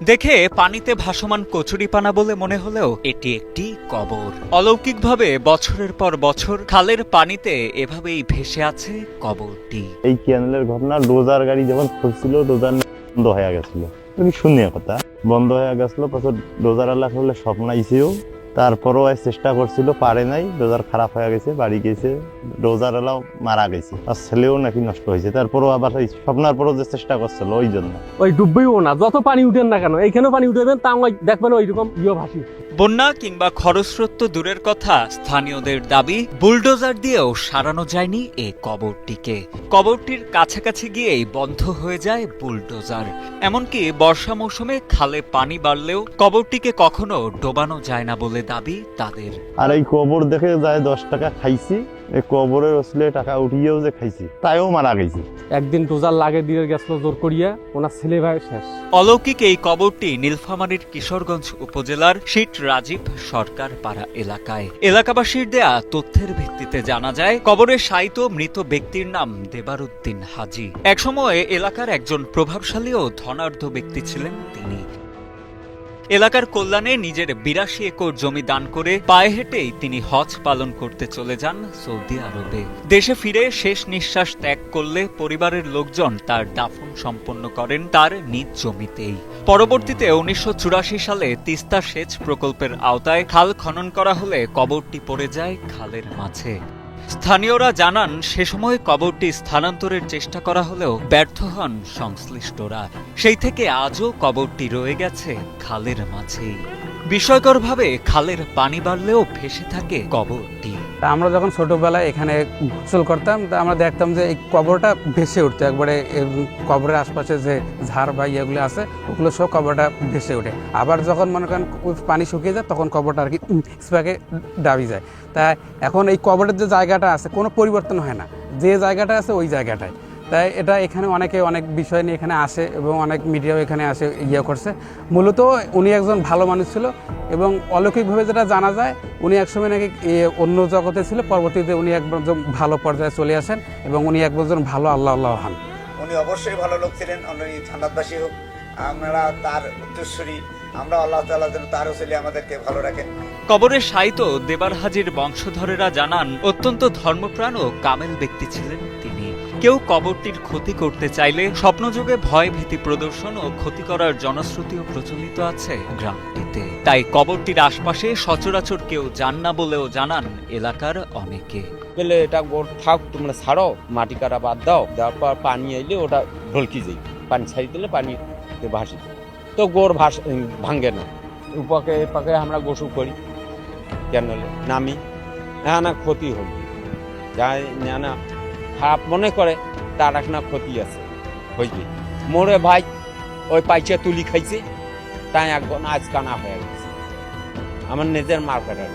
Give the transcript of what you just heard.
দেখে পানিতে ভাসমান কচুরিপানা বলে মনে হলেও এটি একটি কবর। অলৌকিকভাবে বছরের পর বছর খালের পানিতে এভাবেই ভেসে আছে কবরটি। এই ক্যানেলের ঘটনা ডোজার গাড়ি যখন খুলছিল ডোজার বন্ধ হয়ে গেছিল, তুমি শুনিয়ে কথা বন্ধ হয়ে গেছিল। প্রচুর ডোজার আল্লাহ করলে স্বপ্নাইছেও, তারপরও চেষ্টা করছিল, পারে নাই। ডোজার খারাপ হয়ে গেছে, বাড়ি গেছে, ডোজার আলাও মারা গেছে, আর ছেলেও নাকি নষ্ট হয়েছে। তারপরও আবার স্বপ্নার পরও যে চেষ্টা করছিল ওই জন্য ওই ডুববেও না, যত পানি উঠেন না কেন, এইখানেও পানি উঠেবেন, তা দেখবেন ওইরকম ভাসি। বন্যা কিংবা খরস্রোত তো দূরের কথা, স্থানীয়দের দাবি বুলডোজার দিয়েও সারানো যায়নি এ কবরটিকে। কবরটির কাছাকাছি গিয়েই বন্ধ হয়ে যায় বুলডোজার। এমনকি বর্ষা মৌসুমে খালে পানি বাড়লেও কবরটিকে কখনো ডোবানো যায় না বলে দাবি তাদের। আর এই কবর দেখে যায় 10 টাকা খাইছি, এই কবরের আসলে টাকা উঠিয়েও যে খাইছি, তাইও মারা গেছি। একদিন ডোজার লাগে দিয়ে গেছিল জোর করিয়া, ওনার ছেলে ভাই শেষ। অলৌকিক এই কবরটি নীলফামারীর কিশোরগঞ্জ উপজেলার শীত রাজীব সরকার পাড়া এলাকায়। এলাকাবাসীর দেয়া তথ্যের ভিত্তিতে জানা যায়, কবরে শায়িত মৃত ব্যক্তির নাম দেবারউদ্দিন হাজী। একসময় এলাকার একজন প্রভাবশালী ও ধনাঢ্য ব্যক্তি ছিলেন তিনি। এলাকার কল্যাণে নিজের 82 একর জমি দান করে পায়ে হেঁটেই তিনি হজ পালন করতে চলে যান সৌদি আরবে। দেশে ফিরে শেষ নিঃশ্বাস ত্যাগ করলে পরিবারের লোকজন তার দাফন সম্পন্ন করেন তার নিজ জমিতেই। পরবর্তীতে 1984 সালে তিস্তা সেচ প্রকল্পের আওতায় খাল খনন করা হলে কবরটি পড়ে যায় খালের মাঝে। স্থানীয়রা জানান, সে সময় কবরটি স্থানান্তরের চেষ্টা করা হলেও ব্যর্থ হন সংশ্লিষ্টরা। সেই থেকে আজও কবরটি রয়ে গেছে খালের মাঝেই। বিস্ময়করভাবে খালের পানি বাড়লেও ভেসে থাকে কবরটি। আমরা যখন ছোটবেলায় এখানে গোসল করতাম, তা আমরা দেখতাম যে এই কবরটা ভেসে উঠতো একবারে। কবরের আশপাশে যে ঝাড় বা ইয়েগুলো আছে ওগুলো সব কবরটা ভেসে ওঠে। আবার যখন মনে করেন পানি শুকিয়ে যায় তখন কবরটা আর কি স্প্যাকে ডাবি যায়। তাই এখন এই কবরের যে জায়গাটা আছে কোনো পরিবর্তন হয় না, যে জায়গাটা আছে ওই জায়গাটায়। তাই এটা এখানে অনেকে অনেক বিষয় নিয়ে এখানে আসে এবং অনেক মিডিয়াও এখানে আসে করছে। মূলত উনি একজন ভালো মানুষ ছিল এবং অলৌকিকভাবে যেটা জানা যায়, উনি একসময় নাকি অন্য জগতে ছিল, পরবর্তীতে উনি একজন ভালো পর্যায়ে চলে আসেন এবং উনি একজন ভালো আল্লাহ হন। উনি অবশ্যই ভালো লোক ছিলেন। উনি জান্নাতবাসী হোক, আমরা তার উত্তরসূরি। আমরা আল্লাহ তাআলা যেন তার ওসিলে আমাদেরকে ভালো রাখেন। কবরে শায়িত দেবার হাজীর বংশধরেরা জানান, অত্যন্ত ধর্মপ্রাণ ও কামেল ব্যক্তি ছিলেন তিনি। কেউ কবরটির ক্ষতি করতে চাইলে স্বপ্নযোগে ভয় ভীতি প্রদর্শন ও ক্ষতি করার জনশ্রুতিও প্রচলিত আছে গ্রামটিতে। তাই কবরটির আশপাশে সচরাচর কেউ যান না বলেও জানান এলাকার অনেকে। বলে এটা গোর থাক, তোমরা ছাড়ো, মাটি কাটা বাদ দাও, দেওয়ার পর পানি এলে ওটা ঢলকি যাই, পানি ছাড়ি দিলে পানি ভাসি, তো গোর ভাঙ্গে না। উপাকে পাকে আমরা গোসু করি, কেন নামি না ক্ষতি হল, যাই না খারাপ মনে করে তার একটা ক্ষতি আছে হইবে। মোরে ভাই ওই পাইচে তুলি খাইছে, তাই একজন আজ কানা হয়ে গেছে, আমার নিজের মার কাটার।